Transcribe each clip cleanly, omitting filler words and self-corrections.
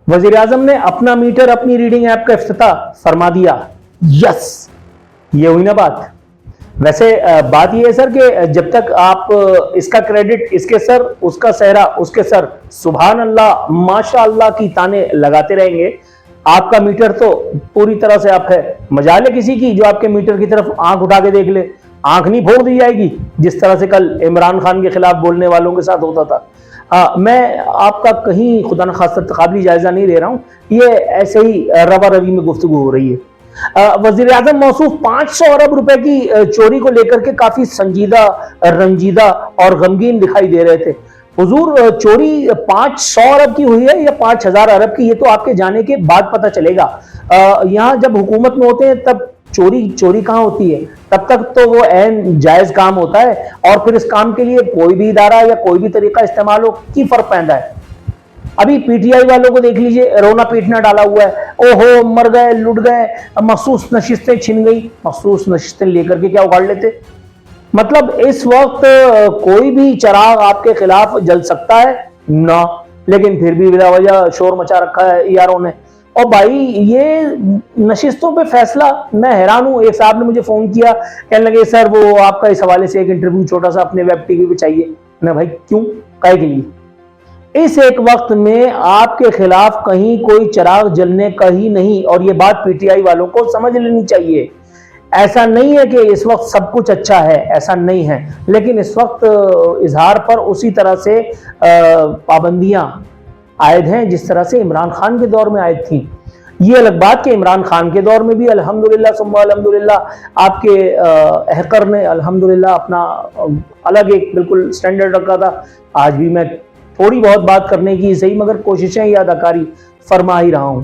वजीर आजम ने अपना मीटर अपनी रीडिंग ऐप का इफ्तिताह फरमा दिया। यस, ये हुई ना बात। वैसे बात ये है सर कि जब तक आप इसका क्रेडिट इसके सर, उसका सेहरा उसके सर, सुभान अल्लाह माशा अल्लाह की ताने लगाते रहेंगे, आपका मीटर तो पूरी तरह से आप है। मजाल है किसी की जो आपके मीटर की तरफ आंख उठा के देख ले, आंख नहीं फोड़ दी जाएगी, जिस तरह से कल इमरान खान के खिलाफ बोलने वालों के साथ होता था। मैं आपका कहीं खुदा न खास्ता तकाबली जायजा नहीं ले रहा हूं, ये ऐसे ही रवा रवी में गुफ्तगू हो रही है। वजीर आजम मौसूफ 500 अरब रुपए की चोरी को लेकर के काफी संजीदा, रंजीदा और गमगीन दिखाई दे रहे थे। हुजूर, चोरी 500 अरब की हुई है या 5000 अरब की, ये तो आपके जाने के बाद पता चलेगा। यहाँ जब हुकूमत में होते हैं तब चोरी कहाँ होती है, तब तक तो वो ऐन जायज काम होता है, और फिर इस काम के लिए कोई भी इदारा या कोई भी तरीका इस्तेमाल हो, की फर्क पैदा है। अभी पीटीआई वालों को देख लीजिए, रोना पीटना डाला हुआ है, ओहो मर गए, लुट गए, मखसूस नशिस्तें छिन गई। मखसूस नशिस्तें लेकर के क्या उखाड़ लेते? मतलब इस वक्त कोई भी चिराग आपके खिलाफ जल सकता है ना, लेकिन फिर भी बिला वजह शोर मचा रखा है यारों ने। और भाई ये नशिस्तों पे फैसला, मैं हैरान हूं। एक साहब ने मुझे फोन किया, कहने लगे सर वो आपका इस हवाले से एक इंटरव्यू छोटा सा अपने वेब टीवी पे चाहिए। ना भाई क्यों, काहे के लिए? इस एक वक्त में आपके खिलाफ कहीं कोई चिराग जलने का ही नहीं, और ये बात पीटीआई वालों को समझ लेनी चाहिए। ऐसा नहीं है कि इस वक्त सब कुछ अच्छा है, ऐसा नहीं है, लेकिन इस वक्त इजहार पर उसी तरह से पाबंदियां आयद हैं जिस तरह से इमरान खान के दौर में आयद थी। ये अलग बात कि इमरान खान के दौर में भी अल्हम्दुलिल्लाह सुम्मा अल्हम्दुलिल्लाह आपके हैकर ने अल्हम्दुलिल्लाह अपना अलग एक बिल्कुल स्टैंडर्ड रखा था। आज भी मैं थोड़ी बहुत बात करने की सही, मगर कोशिशें या अदाकारी फरमा ही रहा हूं।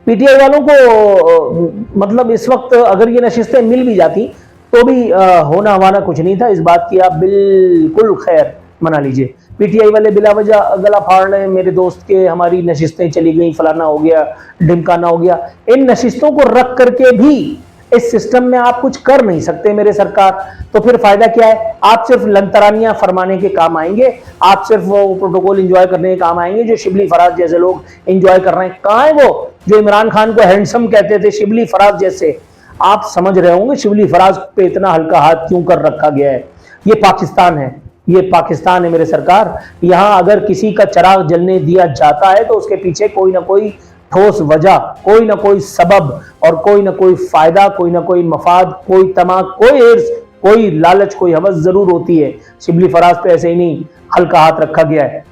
पीटीआई वालों को मतलब इस वक्त अगर ये नशिस्तें मिल भी जाती तो भी होना हवाना कुछ नहीं था। इस बात की आप बिल्कुल खैर मना लीजिए। पीटीआई वाले बिला वजह गला फाड़ रहे हैं, मेरे दोस्त के हमारी नशिस्तें चली गई, फलाना हो गया, ढिमकाना हो गया। इन नशिस्तों को रख करके भी इस सिस्टम में आप कुछ कर नहीं सकते मेरे सरकार, तो फिर फायदा क्या है? आप सिर्फ लंतरानियां फरमाने के काम आएंगे, आप सिर्फ वो प्रोटोकॉल एंजॉय करने के काम आएंगे जो शिबली फराज जैसे लोग एंजॉय कर रहे हैं। कहां है वो जो इमरान खान को हैंडसम कहते थे, शिबली फराज जैसे? आप समझ रहे होंगे शिबली फराज पे इतना हल्का हाथ क्यों कर रखा गया है। ये पाकिस्तान है, ये पाकिस्तान है मेरे सरकार। यहां अगर किसी का चिराग जलने दिया जाता है तो उसके पीछे कोई ना कोई ठोस वजह, कोई ना कोई सबब, और कोई ना कोई फायदा, कोई ना कोई मफाद, कोई तमा, कोई हिर्स, कोई लालच, कोई हवस जरूर होती है। शिबली फराज पे ऐसे ही नहीं हल्का हाथ रखा गया है।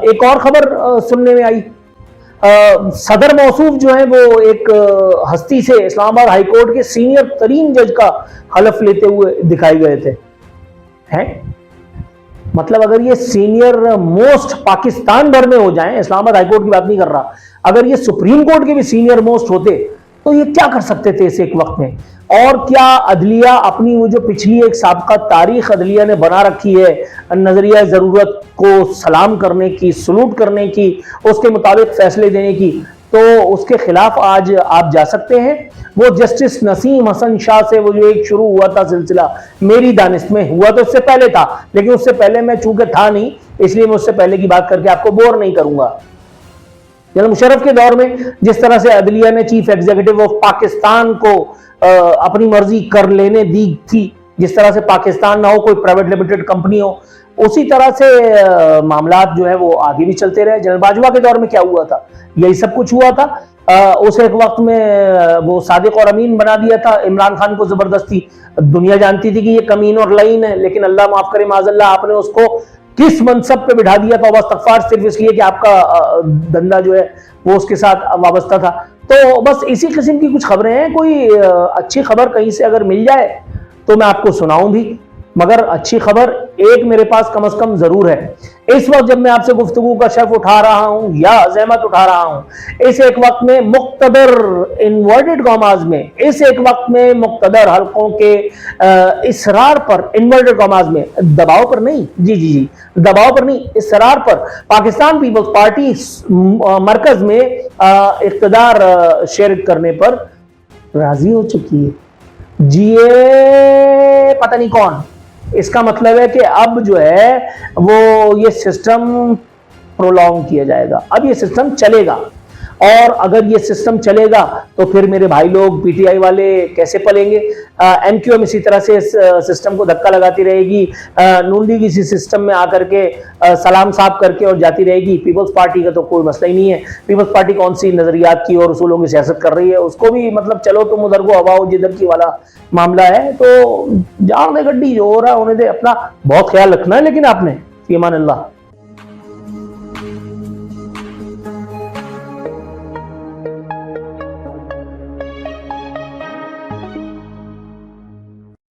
एक और खबर सुनने में आई, सदर मौसूफ जो है वो एक हस्ती से इस्लामाबाद हाईकोर्ट के सीनियर तरीन जज का हलफ लेते हुए दिखाए गए थे। हैं? मतलब अगर ये सीनियर मोस्ट पाकिस्तान भर में हो जाएं, इस्लामाबाद हाईकोर्ट की बात नहीं कर रहा, अगर ये सुप्रीम कोर्ट के भी सीनियर मोस्ट होते तो ये क्या कर सकते थे इस एक वक्त में? और क्या अदलिया अपनी वो जो पिछली एक साबका तारीख अदलिया ने बना रखी है, नजरिया जरूरत को सलाम करने की, सलूट करने की, उसके मुताबिक फैसले देने की, तो उसके खिलाफ आज आप जा सकते हैं। वो जस्टिस नसीम हसन शाह से वो जो एक शुरू हुआ था सिलसिला, मेरी दानिश में हुआ तो उससे पहले था, लेकिन उससे पहले मैं चूंकि था नहीं, इसलिए मैं उससे पहले की बात करके आपको बोर नहीं करूंगा। जनरल मुशर्रफ के दौर में जिस तरह से अदलिया ने चीफ एग्जीक्यूटिव ऑफ पाकिस्तान को अपनी मर्जी कर लेने दी थी, जिस तरह से पाकिस्तान ना हो कोई प्राइवेट लिमिटेड कंपनी हो, उसी तरह से मामलात जो है वो आगे भी चलते रहे। जनरल बाजवा के दौर में क्या हुआ था, यही सब कुछ हुआ था। उस एक वक्त में वो सादिक और अमीन बना दिया था इमरान खान को जबरदस्ती। दुनिया जानती थी कि ये कमीन और लईन है, लेकिन अल्लाह माफ करे माजल्ला आपने उसको किस मनसब पे बिठा दिया था, वस्तगफार, सिर्फ इसलिए कि आपका धंधा जो है वो उसके साथ वाबस्ता था। तो बस इसी किस्म की कुछ खबरें हैं। कोई अच्छी खबर कहीं से अगर मिल जाए तो मैं आपको सुनाऊं भी, मगर अच्छी खबर एक मेरे पास कम से कम जरूर है। इस वक्त जब मैं आपसे गुफ्तगू का शर्फ उठा रहा हूं या जहमत उठा रहा हूं, इस एक वक्त में मुक्तदर इन्वर्टेड कॉमाज में, इस एक वक्त में मुक्तदर हलकों के इसरार पर, इन्वर्टेड कॉमाज में, दबाव पर नहीं, जी दबाव पर नहीं, इसरार पर, पाकिस्तान पीपल्स पार्टी मरकज में इख्तिदार शेयर करने पर राजी हो चुकी है। ये पता नहीं कौन। इसका मतलब है कि अब जो है वो ये सिस्टम प्रोलॉन्ग किया जाएगा। अब ये सिस्टम चलेगा, और अगर ये सिस्टम चलेगा तो फिर मेरे भाई लोग पीटीआई वाले कैसे पलेंगे? एमक्यूएम इसी तरह से इस सिस्टम को धक्का लगाती रहेगी, नून लीग इसी सिस्टम में आकर के सलाम साफ करके और जाती रहेगी। पीपल्स पार्टी का तो कोई मसला ही नहीं है। पीपल्स पार्टी कौन सी नजरियात की और उसूलों की सियासत कर रही है, उसको भी मतलब चलो तुम उधर को हवाओ जिधर की वाला मामला है, तो जान दे गड्डी, जो हो रहा है होने दे, अपना बहुत ख्याल रखना है लेकिन आपने। फी अमान अल्लाह।